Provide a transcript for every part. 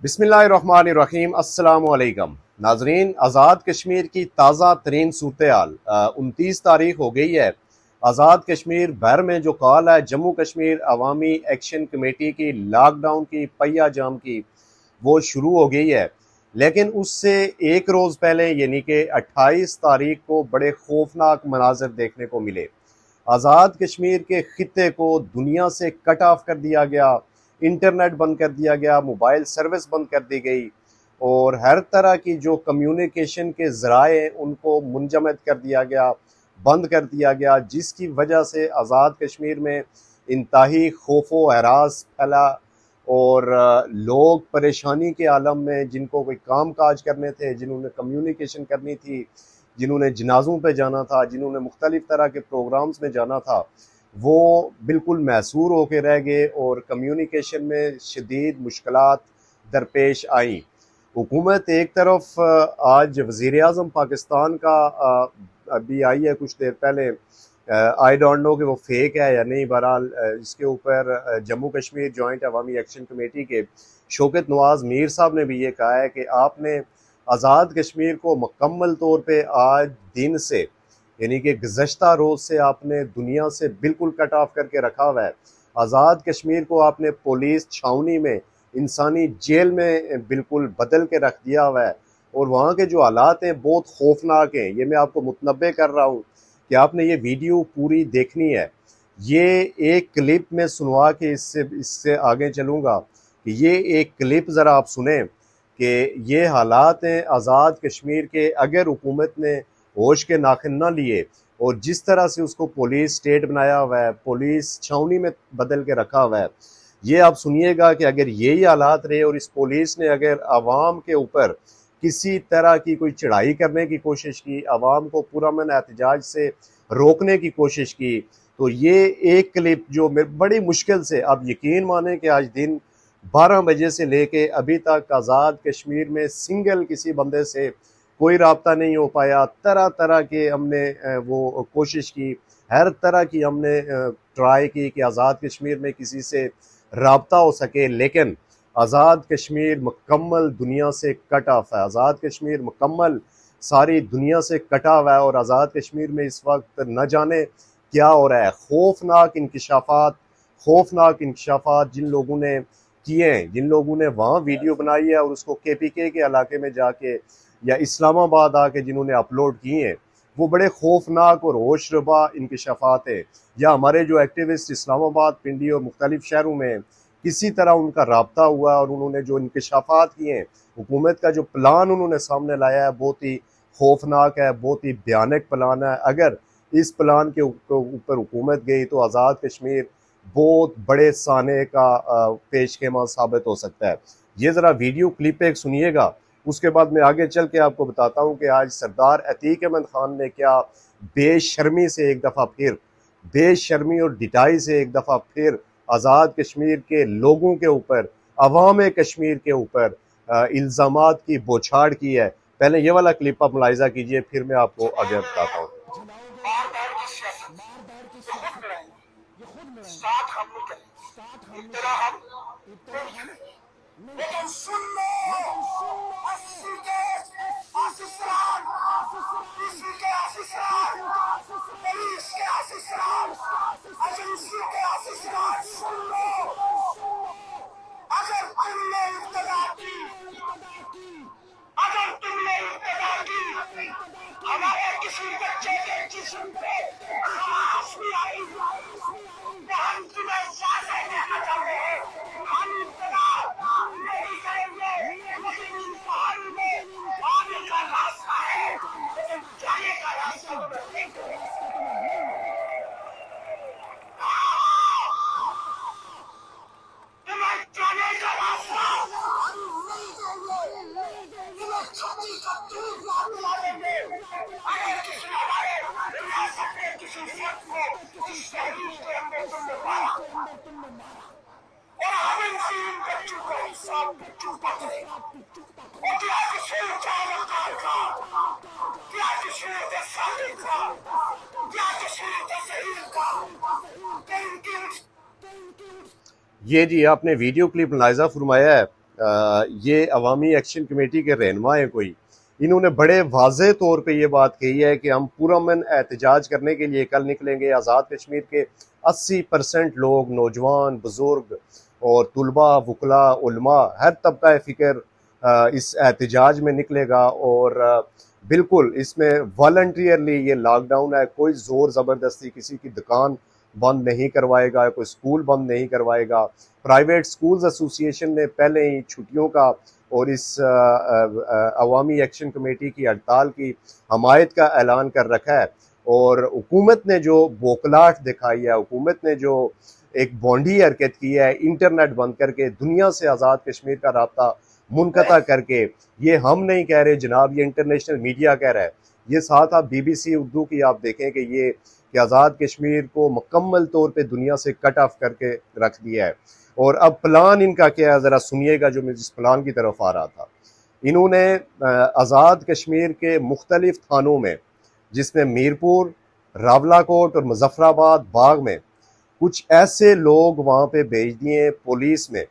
बिस्मिल्लाहिर्रहमानिर्रहीम। अस्सलामु अलैकुम नाजरीन, आज़ाद कश्मीर की ताज़ा तरीन सूरत-ए-हाल 29 तारीख हो गई है। आज़ाद कश्मीर भर में जो कॉल है जम्मू कश्मीर अवामी एक्शन कमेटी की लॉकडाउन की पहिया जाम की वो शुरू हो गई है। लेकिन उससे एक रोज़ पहले यानी कि 28 तारीख को बड़े खौफनाक मनाजिर देखने को मिले। आज़ाद कश्मीर के खित्ते को दुनिया से कट ऑफ कर दिया गया, इंटरनेट बंद कर दिया गया, मोबाइल सर्विस बंद कर दी गई और हर तरह की जो कम्युनिकेशन के ज़राए उनको मुंजमद कर दिया गया, बंद कर दिया गया, जिसकी वजह से आज़ाद कश्मीर में इंतहाई खौफ व हरास फैला और लोग परेशानी के आलम में, जिनको कोई काम काज करने थे, जिन्होंने कम्युनिकेशन करनी थी, जिन्होंने जनाज़ों पे जाना था, जिन्होंने मुख्तलिफ़ तरह के प्रोग्राम्स में जाना था, वो बिल्कुल महसूर होकर रह गए और कम्युनिकेशन में शदीद मुश्किलात दरपेश आई। हुकूमत एक तरफ आज वज़ीर-ए-आज़म पाकिस्तान का अभी आई है कुछ देर पहले, आई डोंट नो कि वो फेक है या नहीं, बहरहाल इसके ऊपर जम्मू कश्मीर जॉइंट अवामी एक्शन कमेटी के शौकत नवाज़ मीर साहब ने भी ये कहा है कि आपने आज़ाद कश्मीर को मुकम्मल तौर पे आज दिन से यानी कि गुज़श्ता रोज़ से आपने दुनिया से बिल्कुल कट ऑफ करके रखा हुआ है। आज़ाद कश्मीर को आपने पुलिस छावनी में, इंसानी जेल में बिल्कुल बदल के रख दिया हुआ है और वहाँ के जो हालात हैं बहुत खौफनाक हैं। ये मैं आपको मुतनब्बे कर रहा हूँ कि आपने ये वीडियो पूरी देखनी है। ये एक क्लिप में सुनवा के इससे आगे चलूँगा कि ये एक क्लिप ज़रा आप सुने कि ये हालात हैं आज़ाद कश्मीर के। अगर हुकूमत ने होश के नाखिन ना लिए और जिस तरह से उसको पुलिस स्टेट बनाया हुआ है, पुलिस छावनी में बदल के रखा हुआ है, ये आप सुनिएगा कि अगर यही हालात रहे और इस पुलिस ने अगर आवाम के ऊपर किसी तरह की कोई चढ़ाई करने की कोशिश की, आवाम को पुरअमन एहतजाज से रोकने की कोशिश की, तो ये एक क्लिप जो बड़ी मुश्किल से, आप यकीन माने कि आज दिन 12 बजे से लेके अभी तक आज़ाद कश्मीर में सिंगल किसी बंदे से कोई राब्ता नहीं हो पाया। तरह तरह के हमने वो कोशिश की, हर तरह की हमने ट्राई की कि आज़ाद कश्मीर में किसी से राब्ता हो सके, लेकिन आज़ाद कश्मीर मुकम्मल दुनिया से कट ऑफ है। आज़ाद कश्मीर मुकम्मल सारी दुनिया से कटा हुआ है और आज़ाद कश्मीर में इस वक्त न जाने क्या हो रहा है। खौफनाक इंकशाफात जिन लोगों ने किए हैं, जिन लोगों ने वहाँ वीडियो बनाई है और उसको KPK के इलाके में जाके या इस्लामाबाद आके जिन्होंने अपलोड किए हैं, वो बड़े खौफनाक और होशरुबा इंकशाफात हैं। या हमारे जो एक्टिविस्ट इस्लामाबाद, पिंडी और मुख्तलिफ शहरों में किसी तरह उनका राब्ता हुआ और उन्होंने जो इंकशाफात किए हैं, हुकूमत का जो प्लान उन्होंने सामने लाया है बहुत ही खौफनाक है, बहुत ही भयानक प्लान है। अगर इस प्लान के ऊपर हुकूमत गई तो आज़ाद कश्मीर बहुत बड़े साने का पेशखेमा साबित हो सकता है। ये ज़रा वीडियो क्लिप एक सुनिएगा, उसके बाद मैं आगे चल के आपको बताता हूँ कि आज सरदार अतीक अहमद खान ने क्या बेशर्मी से एक दफ़ा फिर, बेशर्मी और डिटाई से एक दफ़ा फिर आज़ाद कश्मीर के लोगों के ऊपर, अवाम कश्मीर के ऊपर इल्ज़ामात की बौछार की है। पहले ये वाला क्लिप आप मुलाहिज़ा कीजिए, फिर मैं आपको आगे बताता हूँ। लेकिन सुन लो, अस्सी के आसिफान, इसी के आसिफान, पुलिस के आसिफान, एजेंसी के आसिफान, सुन लो, अगर तुमने इब्तिदा की, अगर तुमने इब्तिदा की, हमारे किसी बच्चे के जिस्म पे खास भी आई, तो हम तुम्हें इजाजत देना चाहते हैं। हम इब्तिदा नहीं करेंगे, लेकिन इन पहाड़ों में आने का रास्ता है, लेकिन जाने का रास्ता तुम्हें नहीं तुम्हें जाने का रास्ता तुम्हें छाती का दूध ला देंगे। अगर किसी हमारे रियासत में किसी फर्द को इस तहरीक के अंदर तुमने मारा और हम इन बच्चों का हिसाब चुका करेगा, और क्या किसी जानकार का, क्या किसी सालिक का, क्या किसी तस्हीर का, ये जी आपने वीडियो क्लिप मुलाहिज़ा फरमाया है ये अवामी एक्शन कमेटी के रहनुमा हैं कोई, इन्होंने बड़े वाज़े तौर पे ये बात कही है कि हम पुरअमन एहतजाज करने के लिए कल निकलेंगे। आज़ाद कश्मीर के 80% लोग, नौजवान, बुज़ुर्ग और तुलबा, वकला, उलमा, हर तबका फ़िक्र इस एहतजाज में निकलेगा और बिल्कुल इसमें वॉलंटियरली ये लॉकडाउन है, कोई ज़ोर ज़बरदस्ती किसी की दुकान बंद नहीं करवाएगा, कोई स्कूल बंद नहीं करवाएगा। प्राइवेट स्कूल्स एसोसिएशन ने पहले ही छुट्टियों का और इस अवामी एक्शन कमेटी की हड़ताल की हमायत का ऐलान कर रखा है और हुकूमत ने जो बौखलाहट दिखाई है, हुकूमत ने जो एक बॉन्डी हरकत की है, इंटरनेट बंद करके, दुनिया से आज़ाद कश्मीर का राब्ता मुनक़ता करके, ये हम नहीं कह रहे जनाब, ये इंटरनेशनल मीडिया कह रहा है। ये साथ आप BBC उर्दू की आप देखें कि ये कि आज़ाद कश्मीर को मुकम्मल तौर पे दुनिया से कट ऑफ करके रख दिया है। और अब प्लान इनका क्या है, ज़रा सुनिएगा जो मैं जिस प्लान की तरफ आ रहा था। इन्होंने आज़ाद कश्मीर के मुख्तलिफ थानों में, जिसमें मीरपुर, रावलाकोट और मुजफ्फराबाद बाग में, कुछ ऐसे लोग वहाँ पे भेज दिए पुलिस में,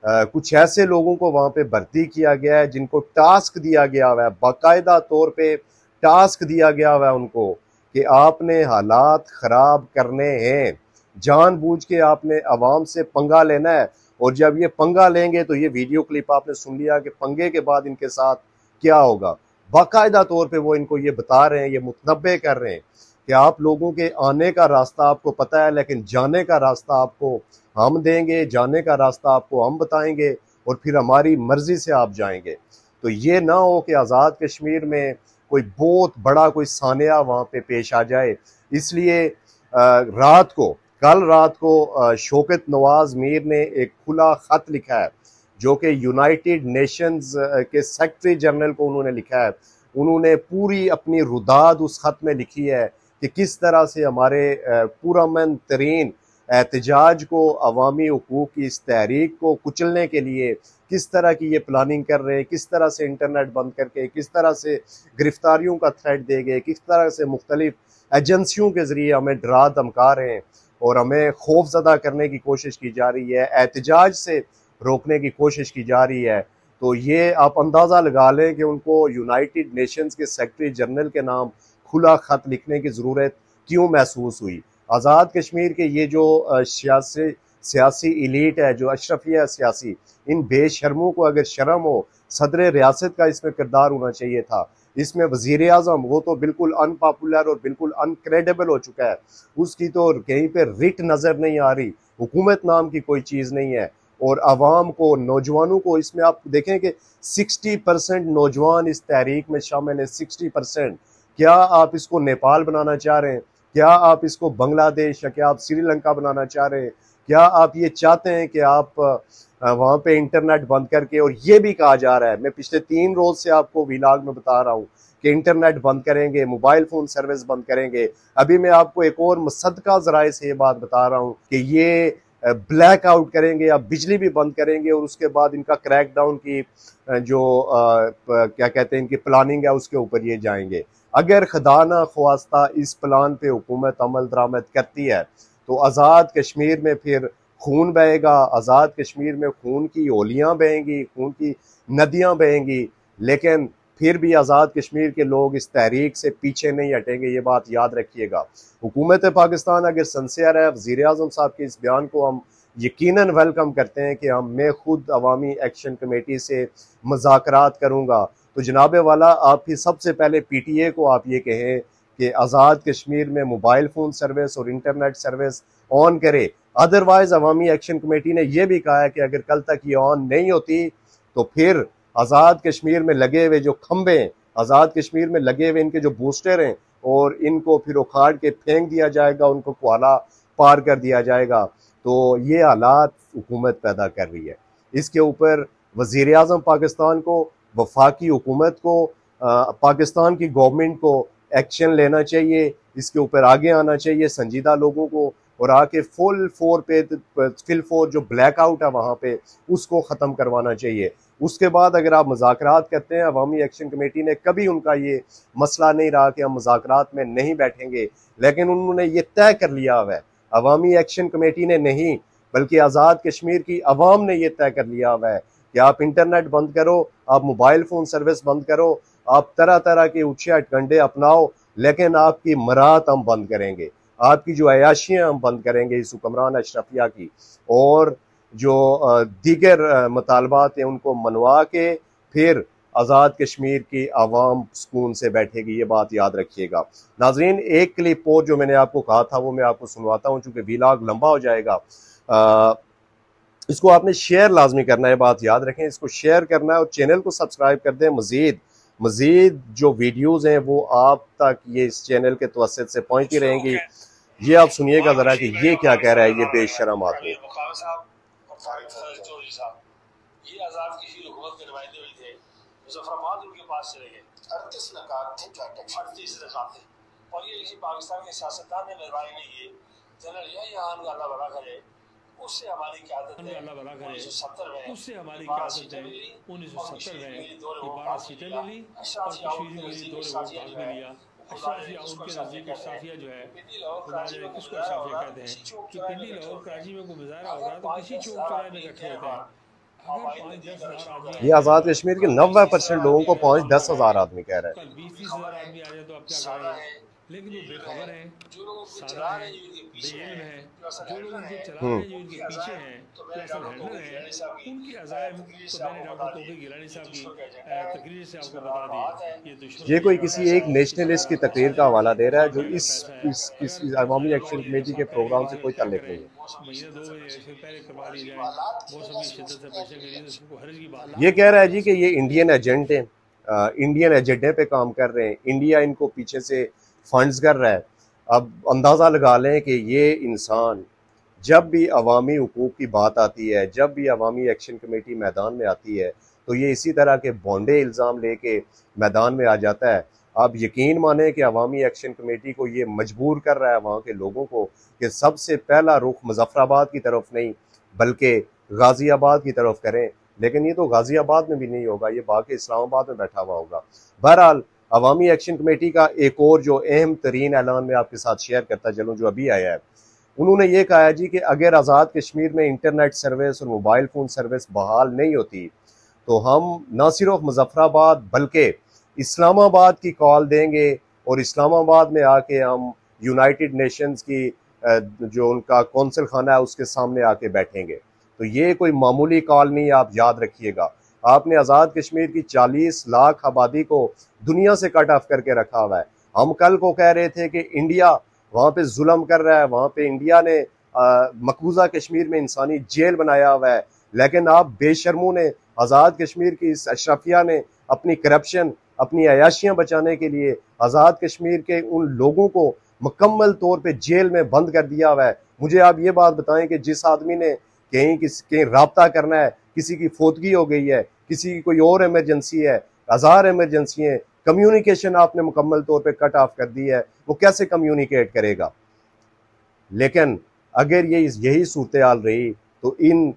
कुछ ऐसे लोगों को वहाँ पे भर्ती किया गया है जिनको टास्क दिया गया हुआ है, बाकायदा तौर पे टास्क दिया गया हुआ है उनको कि आपने हालात ख़राब करने हैं, जानबूझ के आपने अवाम से पंगा लेना है। और जब ये पंगा लेंगे तो ये वीडियो क्लिप आपने सुन लिया कि पंगे के बाद इनके साथ क्या होगा। बाकायदा तौर पे वो इनको ये बता रहे हैं, ये मुतनब्बे कर रहे हैं कि आप लोगों के आने का रास्ता आपको पता है, लेकिन जाने का रास्ता आपको हम देंगे, जाने का रास्ता आपको हम बताएंगे और फिर हमारी मर्जी से आप जाएंगे। तो ये ना हो कि आज़ाद कश्मीर में कोई बहुत बड़ा कोई सानिया वहाँ पे पेश आ जाए। इसलिए कल रात को शौकत नवाज मीर ने एक खुला ख़त लिखा है जो कि यूनाइटेड नेशंस के सेक्रेटरी जनरल को उन्होंने लिखा है। उन्होंने पूरी अपनी रुदाद उस ख़त में लिखी है कि किस तरह से हमारे पुरअमन तरीन एहतजाज को, अवामी हुकूक की इस तहरीक को कुचलने के लिए किस तरह की ये प्लानिंग कर रहे हैं, किस तरह से इंटरनेट बंद करके, किस तरह से गिरफ्तारियों का थ्रेट दे गए, किस तरह से मुख्तलिफ एजेंसियों के ज़रिए हमें डरा धमका रहे हैं और हमें खौफजदा करने की कोशिश की जा रही है, एहतजाज से रोकने की कोशिश की जा रही है। तो ये आप अंदाज़ा लगा लें कि उनको यूनाइटेड नेशंस के सेक्रेटरी जनरल के नाम खुला ख़त लिखने की ज़रूरत क्यों महसूस हुई। आज़ाद कश्मीर के ये जो सियासी इलीट है, जो अशरफिया सियासी, इन बेशर्मों को अगर शर्म हो, सदर रियासत का इसमें किरदार होना चाहिए था। इसमें वज़ीर आज़म, वो तो बिल्कुल अनपॉपुलर और बिल्कुल अनक्रेडिबल हो चुका है, उसकी तो कहीं पे रिट नज़र नहीं आ रही, हुकूमत नाम की कोई चीज़ नहीं है। और आवाम को, नौजवानों को, इसमें आप देखें कि 60% नौजवान इस तहरीक में शामिल है। 60%। क्या आप इसको नेपाल बनाना चाह रहे हैं? क्या आप इसको बांग्लादेश या क्या आप श्रीलंका बनाना चाह रहे हैं? क्या आप ये चाहते हैं कि आप वहाँ पे इंटरनेट बंद करके, और ये भी कहा जा रहा है, मैं पिछले 3 रोज से आपको व्लॉग में बता रहा हूँ कि इंटरनेट बंद करेंगे, मोबाइल फ़ोन सर्विस बंद करेंगे। अभी मैं आपको एक और मुसद्दका ज़राए से ये बात बता रहा हूँ कि ये ब्लैक आउट करेंगे या बिजली भी बंद करेंगे और उसके बाद इनका क्रैकडाउन की जो क्या कहते हैं इनकी प्लानिंग है उसके ऊपर ये जाएंगे। अगर खुदा ना ख्वास्ता इस प्लान पे हुकूमत अमल दरामद करती है तो आज़ाद कश्मीर में फिर खून बहेगा, आज़ाद कश्मीर में खून की होलियाँ बहेंगी, खून की नदियाँ बहेंगी, लेकिन फिर भी आज़ाद कश्मीर के लोग इस तहरीक से पीछे नहीं हटेंगे, ये बात याद रखिएगा। हुकूमत पाकिस्तान अगर सिंसियर है, वज़ीर आज़म साहब के इस बयान को हम यकीनन वेलकम करते हैं कि मैं खुद अवामी एक्शन कमेटी से मुज़ाकरात करूँगा। तो जनाब वाला, आप ही सबसे पहले PTA को आप ये कहें कि आज़ाद कश्मीर में मोबाइल फ़ोन सर्विस और इंटरनेट सर्विस ऑन करे। अदरवाइज़ अवामी एक्शन कमेटी ने यह भी कहा है कि अगर कल तक ये ऑन नहीं होती तो फिर आज़ाद कश्मीर में लगे हुए जो खंबे हैं, आज़ाद कश्मीर में लगे हुए इनके जो बूस्टर हैं, और इनको फिर उखाड़ के फेंक दिया जाएगा, उनको कुआला पार कर दिया जाएगा। तो ये हालात हुकूमत पैदा कर रही है। इसके ऊपर वज़ीर आज़म पाकिस्तान को, वफाकी हुकूमत को, पाकिस्तान की गवर्नमेंट को एक्शन लेना चाहिए, इसके ऊपर आगे आना चाहिए संजीदा लोगों को, और आके फुल फोर जो ब्लैकआउट है वहाँ पे उसको ख़त्म करवाना चाहिए। उसके बाद अगर आप मुज़ाकरात करते हैं, अवामी एक्शन कमेटी ने कभी उनका ये मसला नहीं रहा कि हम मुज़ाकरात में नहीं बैठेंगे, लेकिन उन्होंने ये तय कर लिया हुआ है, अवामी एक्शन कमेटी ने नहीं बल्कि आज़ाद कश्मीर की अवाम ने यह तय कर लिया हुआ है कि आप इंटरनेट बंद करो, आप मोबाइल फ़ोन सर्विस बंद करो, आप तरह तरह के उच्छे हथकंडे अपनाओ, लेकिन आपकी मरात हम बंद करेंगे, आपकी जो अयाशियाँ हम बंद करेंगे इस हुक्मरान अशरफिया की, और जो दीगर मुतालबात हैं उनको मनवा के फिर आज़ाद कश्मीर की आवाम सुकून से बैठेगी। ये बात याद रखिएगा। नाजरीन, एक क्लिप और जो मैंने आपको कहा था वो मैं आपको सुनवाता हूँ, चूँकि वीलॉग लंबा हो जाएगा। इसको आपने शेयर लाजमी करना है, बात याद रखें, इसको शेयर करना है और चैनल को सब्सक्राइब कर दें। मज़ीद जो वीडियोज़ हैं वो आप तक ये इस चैनल के तवस्सुत से पहुँचती रहेंगी। ये आप सुनिएगा ज़रा कि ये क्या कह रहा है ये बेशरम आदमी। ये आज़ाद कश्मीर हुकूमत के नुमाइंदे भी थे, मुज़फ्फराबाद उनके पास चले गए। 38 नकात थे, 38 नकात थे, और ये किसी पाकिस्तान के सियासतदान ने मेहरबानी नहीं की। जनरल यही खान का अल्लाह भला करे, उससे हमारी क़यादत है 1970 में, उससे हमारी क़यादत है 1970 में 12 सीटें मिली और कश्मीरी वज़ीर दो वोट भाग में लिया। अशराफिया उनके नज़दीक अशराफिया जो है, खुदा जाने किसको अशराफिया कहते हैं, कि पिंडी लाहौर कराची में कोई मुजाहरा हो रहा है तो किसी चौक चौराहे में इकट्ठे होते हैं। ये आज़ाद कश्मीर के 90% लोगों को 5-10 हज़ार आदमी कह रहे हैं। कल 20-30 हज़ार आदमी आ जाए तो आप क्या करेंगे? लेकिन वो बेखबर हैं, सादा हैं, बेइल्म हैं, जो लोग उनको चला रहे हैं, जो इनके पीछे हैं, पर्सनल हैंडलर हैं, उनकी अज़ाइम तो मैंने डॉक्टर तौफीक गिलानी साहब की तकरीर से आपको बता दी। ये कोई किसी एक नेशनलिस्ट की तकरीर का हवाला दे रहा है जो इस अवामी एक्शन कमेटी के प्रोग्राम से कोई ताल्लुक नहीं है। महीने 2 बजे पहले करवा ली जाए, मौसम की शिद्दत से बचने के लिए उसको हर्ज की बात। ये कह रहा है जी कि ये इंडियन एजेंट हैं, इंडियन एजेंडे पे काम कर रहे हैं, इंडिया इनको पीछे से फंड्स कर रहा है। अब अंदाज़ा लगा लें कि ये इंसान जब भी अवामी हुकूक की बात आती है, जब भी अवामी एक्शन कमेटी मैदान में आती है, तो ये इसी तरह के भोंडे इल्ज़ाम लेके मैदान में आ जाता है। आप यकीन माने कि अवामी एक्शन कमेटी को ये मजबूर कर रहा है वहाँ के लोगों को कि सबसे पहला रुख मुजफ्फराबाद की तरफ नहीं बल्कि गाज़ियाबाद की तरफ करें, लेकिन ये तो गाज़ियाबाद में भी नहीं होगा, ये बाकी इस्लामाबाद में बैठा हुआ होगा। बहरहाल अवामी एक्शन कमेटी का एक और जो अहम तरीन ऐलान मैं आपके साथ शेयर करता चलूँ जो अभी आया है, उन्होंने ये कहा है जी कि अगर आज़ाद कश्मीर में इंटरनेट सर्विस और मोबाइल फ़ोन सर्विस बहाल नहीं होती तो हम न सिर्फ मुजफ्फराबाद बल्कि इस्लामाबाद की कॉल देंगे और इस्लामाबाद में आके हम यूनाइटेड नेशंस की जो उनका कौंसल खाना है उसके सामने आके बैठेंगे। तो ये कोई मामूली कॉल नहीं, आप याद रखिएगा। आपने आज़ाद कश्मीर की 40 लाख आबादी को दुनिया से कट ऑफ करके रखा हुआ है। हम कल को कह रहे थे कि इंडिया वहाँ पे जुल्म कर रहा है, वहाँ पे इंडिया ने मकबूजा कश्मीर में इंसानी जेल बनाया हुआ है, लेकिन आप बेशर्मों ने आज़ाद कश्मीर की इस अशरफिया ने अपनी करप्शन, अपनी अयाशियाँ बचाने के लिए आज़ाद कश्मीर के उन लोगों को मुकम्मल तौर पे जेल में बंद कर दिया हुआ है। मुझे आप ये बात बताएं कि जिस आदमी ने कहीं राब्ता करना है, किसी की फोतगी हो गई है, किसी की कोई और इमरजेंसी है, हज़ार इमरजेंसी है, कम्युनिकेशन आपने मुकम्मल तौर पे कट ऑफ कर दी है, वो कैसे कम्युनिकेट करेगा? लेकिन अगर ये यही सूरत हाल रही तो इन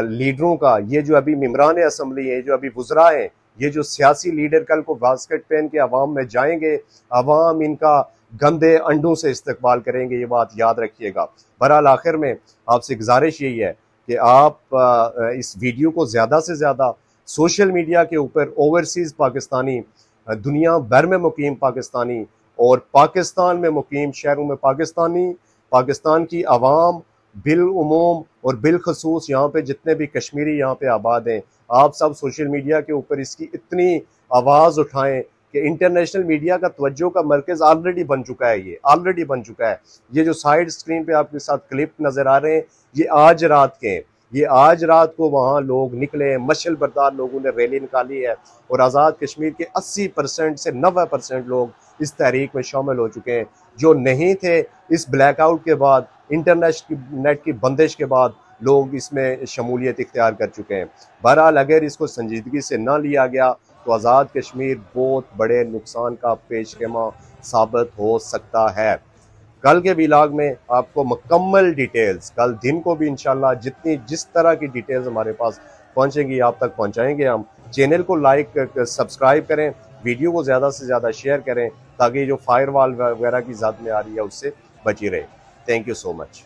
लीडरों का, ये जो अभी मेंबरान असम्बली है, जो अभी वुज़रा हैं, ये जो सियासी लीडर कल को बास्केट पहन के अवाम में जाएंगे, अवाम इनका गंदे अंडों से इस्तकबाल करेंगे, ये बात याद रखिएगा। बहरहाल आखिर में आपसे गुजारिश यही है कि आप इस वीडियो को ज़्यादा से ज़्यादा सोशल मीडिया के ऊपर ओवरसीज़ पाकिस्तानी, दुनिया भर में मुकीम पाकिस्तानी और पाकिस्तान में मुकीम शहरों में पाकिस्तान की आवाम बिलउमूम और बिलखसूस यहाँ पे जितने भी कश्मीरी यहाँ पे आबाद हैं, आप सब सोशल मीडिया के ऊपर इसकी इतनी आवाज़ उठाएं कि इंटरनेशनल मीडिया का तवज्जो का मरकज़ ऑलरेडी बन चुका है। ये ऑलरेडी बन चुका है। ये जो साइड स्क्रीन पे आपके साथ क्लिप नज़र आ रहे हैं, ये आज रात के हैं। ये आज रात को वहाँ लोग निकले हैं, मशल बरदार लोगों ने रैली निकाली है और आज़ाद कश्मीर के 80% से 90% लोग इस तहरीक में शामिल हो चुके हैं। जो नहीं थे, इस ब्लैकआउट के बाद, इंटरनेट की बंदिश के बाद लोग इसमें शमूलियत इख्तियार कर चुके हैं। बहरहाल अगर इसको संजीदगी से ना लिया गया तो आज़ाद कश्मीर बहुत बड़े नुकसान का पेशगमा साबित हो सकता है। कल के व्लॉग में आपको मुकम्मल डिटेल्स, कल दिन को भी इंशाल्लाह जिस तरह की डिटेल्स हमारे पास पहुंचेंगी आप तक पहुंचाएंगे हम। चैनल को लाइक सब्सक्राइब करें, वीडियो को ज़्यादा से ज़्यादा शेयर करें ताकि जो फायरवॉल वगैरह की ज़द में आ रही है उससे बची रहे। Thank you so much.